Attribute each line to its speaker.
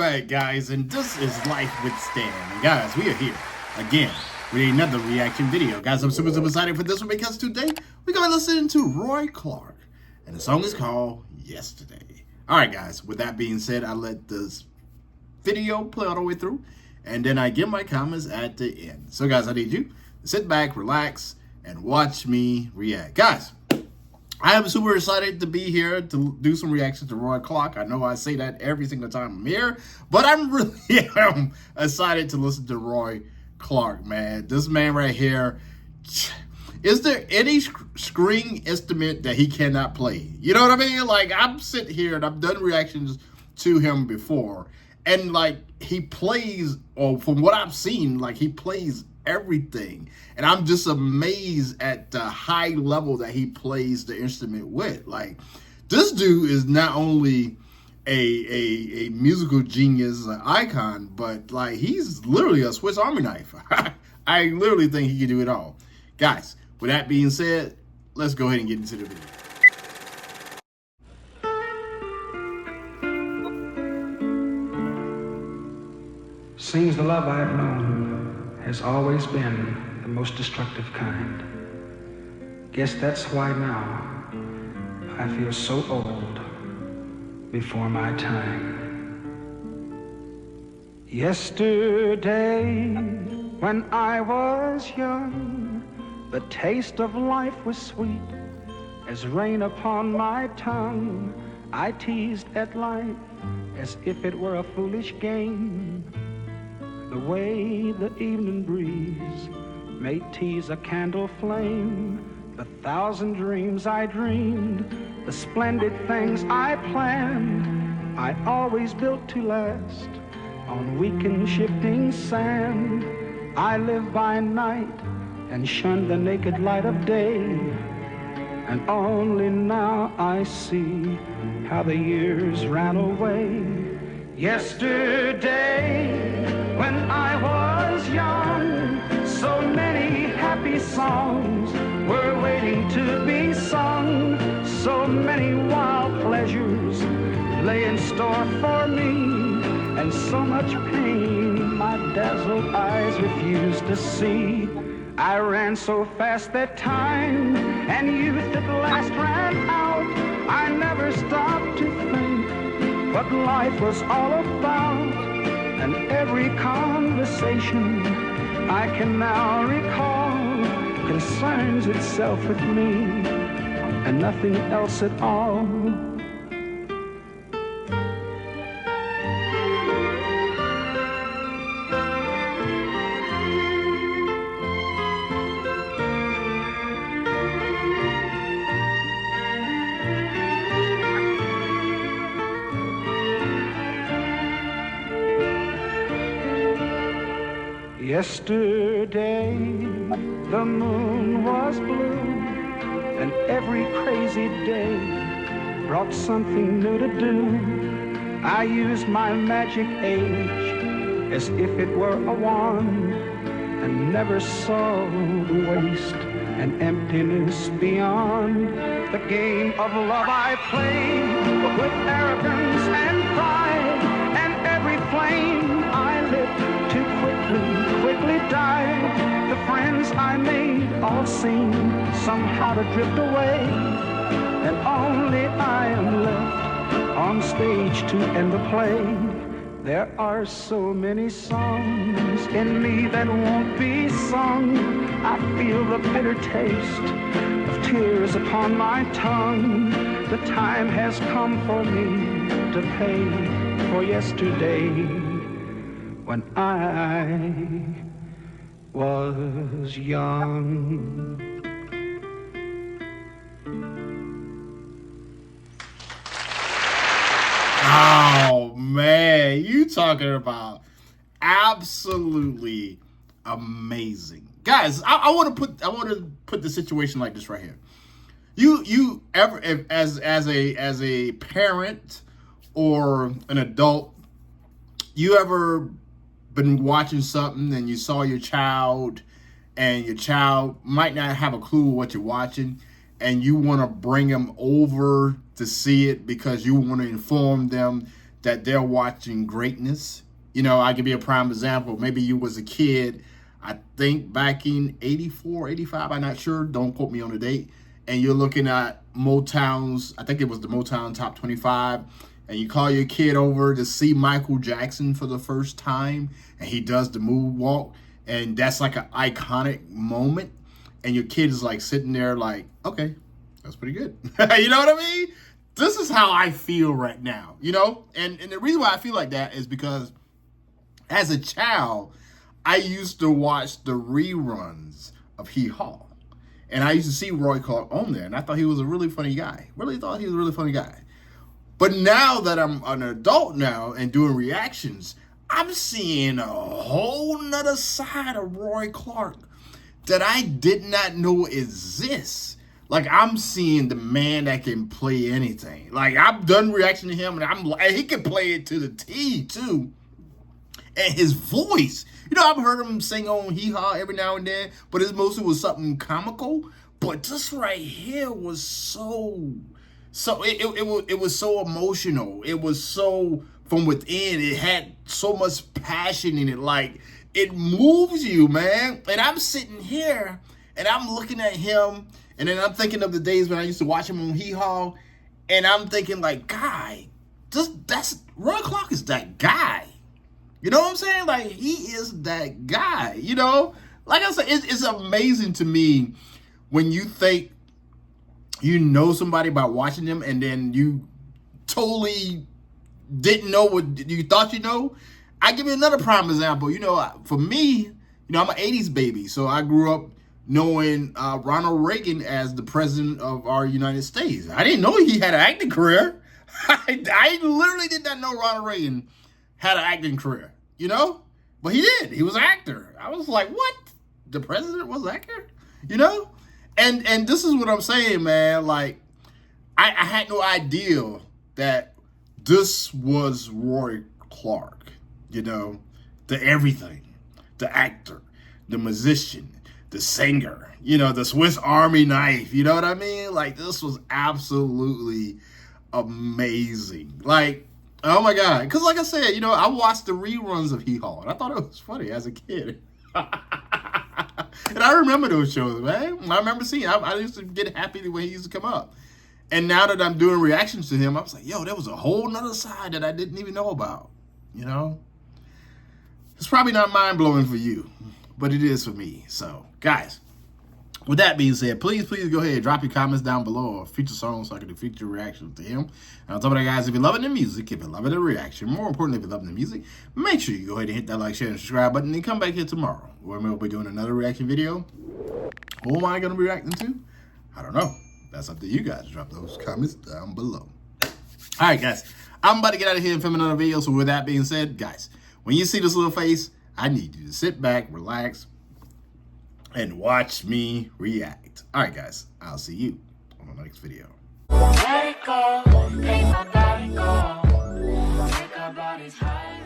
Speaker 1: back, guys, and this is Life with Stan. And guys, we are here again with another reaction video. Guys, I'm super excited for this one because today we're going to listen to Roy Clark, and the song is called Yesterday. All right, guys, with that being said, I let this video play all the way through, and then I give my comments at the end. So, guys, I need you to sit back, relax, and watch me react. Guys, I am super excited to be here to do some reactions to Roy Clark. I know I say that every single time I'm here, but I'm really excited to listen to Roy Clark, man. This man right here, is there any string instrument that he cannot play? You know what I mean? Like, I'm sitting here and I've done reactions to him before, and like, he plays, or from what I've seen, like, he plays everything, and I'm just amazed at the high level that he plays the instrument with. Like, this dude is not only a musical genius, an icon, but like, he's literally a Swiss Army knife. I literally think he can do it all. Guys, with that being said, let's go ahead and get into the video.
Speaker 2: Seems the love I've known has always been the most destructive kind. Guess that's why now I feel so old before my time. Yesterday, when I was young, the taste of life was sweet as rain upon my tongue. I teased at life as if it were a foolish game. The way the evening breeze may tease a candle flame, the thousand dreams I dreamed, the splendid things I planned, I always built to last on weak and shifting sand. I live by night and shun the naked light of day, and only now I see how the years ran away. Yesterday, when I was young, so many happy songs were waiting to be sung. So many wild pleasures lay in store for me, and so much pain my dazzled eyes refused to see. I ran so fast that time and youth at last ran out. I never stopped to think what life was all about, and every conversation I can now recall concerns itself with me and nothing else at all. Yesterday, the moon was blue, and every crazy day brought something new to do. I used my magic age as if it were a wand, and never saw the waste and emptiness beyond. The game of love I played with arrogance and pride, and every flame I lit too quickly died. The friends I made all seemed somehow to drift away, and only I am left on stage to end the play. There are so many songs in me that won't be sung. I feel the bitter taste of tears upon my tongue. The time has come for me to pay for yesterday, when I was young.
Speaker 1: Oh man, you talking about absolutely amazing, guys. I want to put the situation like this right here. You ever, as a parent or an adult, you ever been watching something and you saw your child, and your child might not have a clue what you're watching, and you want to bring them over to see it because you want to inform them that they're watching greatness. You know, I give you a prime example. Maybe you was a kid, I think back in 84, 85, I'm not sure. Don't quote me on the date. And you're looking at Motown's, I think it was the Motown Top 25, and you call your kid over to see Michael Jackson for the first time, and he does the moonwalk, and that's like an iconic moment, and your kid is like sitting there like, okay, that's pretty good. You know what I mean? This is how I feel right now, you know? And the reason why I feel like that is because as a child, I used to watch the reruns of Hee Haw. And I used to see Roy Clark on there, and I thought he was a really funny guy. Really thought he was a really funny guy. But now that I'm an adult now and doing reactions, I'm seeing a whole nother side of Roy Clark that I did not know exists. Like, I'm seeing the man that can play anything. Like, I've done reaction to him, and I'm like, he can play it to the T, too. And his voice, you know, I've heard him sing on Hee Haw every now and then, but it mostly was something comical. But this right here was it was so emotional. It was so from within. It had so much passion in it. Like, it moves you, man. And I'm sitting here and I'm looking at him, and then I'm thinking of the days when I used to watch him on Hee Haw, and I'm thinking like, guy, that's Roy Clark is that guy. You know what I'm saying? Like, he is that guy, you know? Like I said, it's amazing to me when you think you know somebody by watching them and then you totally didn't know what you thought you know. I give you another prime example. You know, for me, you know, I'm an 80s baby, so I grew up knowing Ronald Reagan as the president of our United States. I didn't know he had an acting career. I literally did not know Ronald Reagan had an acting career, you know? But he did. He was an actor. I was like, what? The president was an actor? You know? And this is what I'm saying, man. Like, I had no idea that this was Roy Clark, you know? The everything. The actor. The musician. The singer. You know, the Swiss Army knife. You know what I mean? Like, this was absolutely amazing. Like, oh my God. Because like I said, you know, I watched the reruns of Hee Haw, and I thought it was funny as a kid. And I remember those shows, man. I remember seeing I used to get happy when he used to come up. And now that I'm doing reactions to him, I was like, yo, there was a whole nother side that I didn't even know about, you know? It's probably not mind-blowing for you, but it is for me. So, guys, with that being said, please go ahead and drop your comments down below or feature songs so I can do feature reactions to him. And on top of that, guys, if you're loving the music, if you're loving the reaction, more importantly, if you're loving the music, make sure you go ahead and hit that like, share, and subscribe button, and come back here tomorrow where we'll be doing another reaction video. Who am I going to be reacting to? I don't know. That's up to you guys. Drop those comments down below. All right, guys, I'm about to get out of here and film another video. So with that being said, guys, when you see this little face, I need you to sit back, relax, and watch me react. All right, guys, I'll see you on the next video.
Speaker 3: Let it go, make my body go, make our bodies higher.